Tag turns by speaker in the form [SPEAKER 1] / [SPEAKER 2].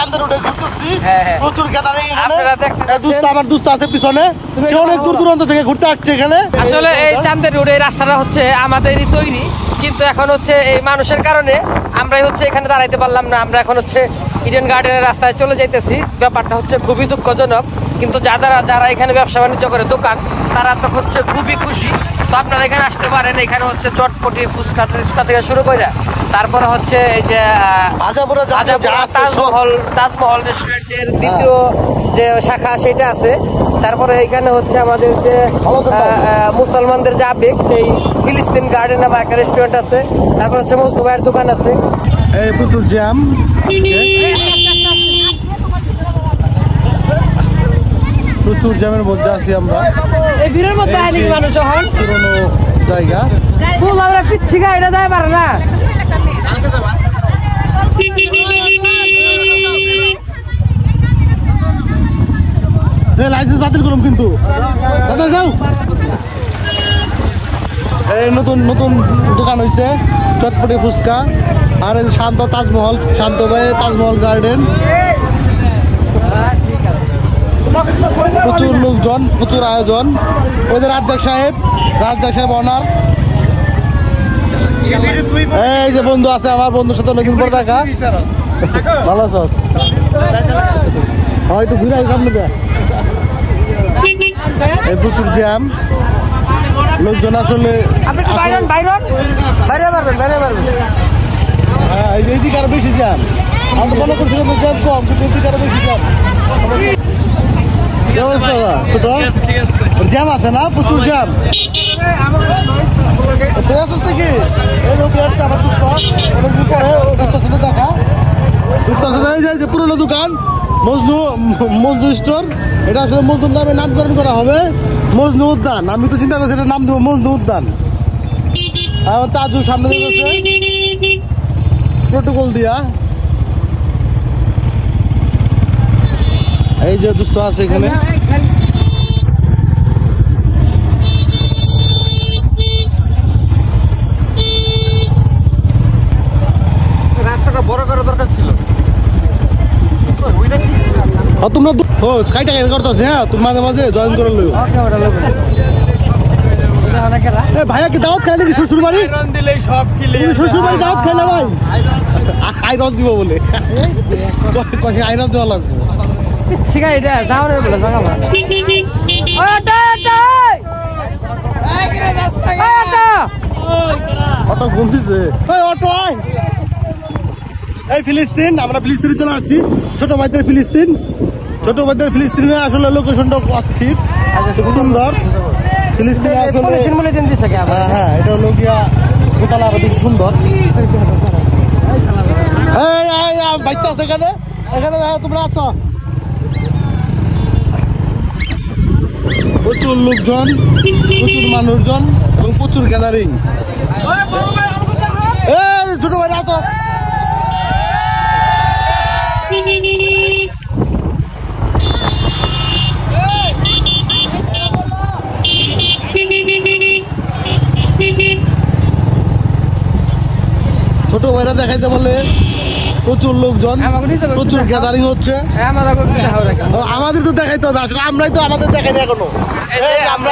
[SPEAKER 1] চান্দের রোডে ঘুরতেছি, প্রচুর গ্যাদারিং এখানে। আমার দুস্ত আছে পিছনে, সে অনেক দূর দূরান্ত থেকে ঘুরতে আসছে এখানে।
[SPEAKER 2] আসলে এই চান্দের রোডে এই রাস্তাটা হচ্ছে আমাদেরই তৈরি, কিন্তু এখন হচ্ছে এই মানুষের কারণে আমরাই হচ্ছে এখানে দাঁড়াইতে পারলাম না। আমরা এখন হচ্ছে ইডেন গার্ডেনের রাস্তায় চলে যাইতেছি। ব্যাপারটা হচ্ছে খুবই দুঃখজনক, কিন্তু যারা এখানে ব্যবসা বাণিজ্য করে দোকান, তারা তো হচ্ছে খুবই খুশি। তো আপনারা এখানে আসতে পারেন। এখানে হচ্ছে চটপটি, ফুচকা থেকে শুরু করে তারপরে হচ্ছে এই যে তাজমহল রেস্টুরেন্টের দ্বিতীয় যে শাখা সেটা আছে। তারপরে এখানে হচ্ছে আমাদের যে মুসলমানদের যে আবেগ, সেই ফিলিস্তিন গার্ডেন নামে একটা রেস্টুরেন্ট আছে। তারপর হচ্ছে মজনু ভাইয়ের দোকান আছে।
[SPEAKER 1] এই প্রচুর জ্যাম, প্রচুর জ্যামের মধ্যে আছি আমরা।
[SPEAKER 2] এই ভিড়ের মধ্যে মানুষ এখন
[SPEAKER 1] পুরোনো জায়গা,
[SPEAKER 2] আমরা পিচ্ছি গাড়িটা যাই পারে না।
[SPEAKER 1] লাইসেন্স বাতিল করুন কিন্তু। যাও, এই নতুন নতুন দোকান হয়েছে, চটপটি ফুচকা। আর এই শান্ত তাজমহল, শান্ত ভাই তাজমহল গার্ডেন। প্রচুর লোকজন, প্রচুর আয়োজন। ওদের রাজ্জাক সাহেব অনার। এই যে বন্ধু আছে আমার, বন্ধুর সাথে অনেকদিন পর দেখা। ভালো আছো? হয়তো ঘুরে আই সামনে দেয়। প্রচুর জ্যাম, লোকজন আসলে এইদিকে আরো বেশি জ্যাম। আমি তো মনে করছিলাম জ্যাম কম, কিন্তু এইদিকে আরো বেশি জ্যাম। ছোট জ্যাম আছে না, প্রচুর জ্যাম। থেকে দেখা পুরোনো দোকান মজনু স্টোর। এটা আসলে মজনুর নামে নামকরণ করা হবে, মজনু উদ্যান। আমি তো চিন্তা করছি এটার নাম দেবো মজনু উদ্যান। তাজুর সামনে দিয়েছে প্রোটোকল দিয়া। এই যে দুস্থ আছে এখানে। রাস্তাটা বড় করা দরকার ছিল। তোমরা স্কাইটা করতেছে, হ্যাঁ তুমি মাঝে মাঝে জয়েন করে লইও। ভাইয়া কি দাওয়াত খাই নাকি শ্বশুর বাড়ি? শ্বশুর বাড়ি দাওয়াত খাই না ভাই? আইরন দিব বলে, আইরন দেওয়া লাগবে। অটো ঘুমতেছে। অটো এই ফিলিস্তিন, আমরা ফিলিস্তিনে চলে আসছি। ছোট ভাইদের ফিলিস্তিনে আসলে লোকেশনটা অস্থির, খুব সুন্দর। ফিলিস্তিনে আসলে হ্যাঁ, এটা হলো গিয়া দোতলা, আরো বেশি সুন্দর। বাইকটা আছে এখানে, তোমরা আছো। প্রচুর লোকজন, প্রচুর মানুষজন এবং প্রচুর গ্যাদারিং। ছোট ভাই আছো? ছোট ভাইরা দেখাইতে বলে প্রচুর লোকজন, প্রচুর গ্যাদারিং হচ্ছে। আমাদের তো দেখাইতে হবে, আসলে আমরাই তো আমাদের দেখাই না এখনো। আমরা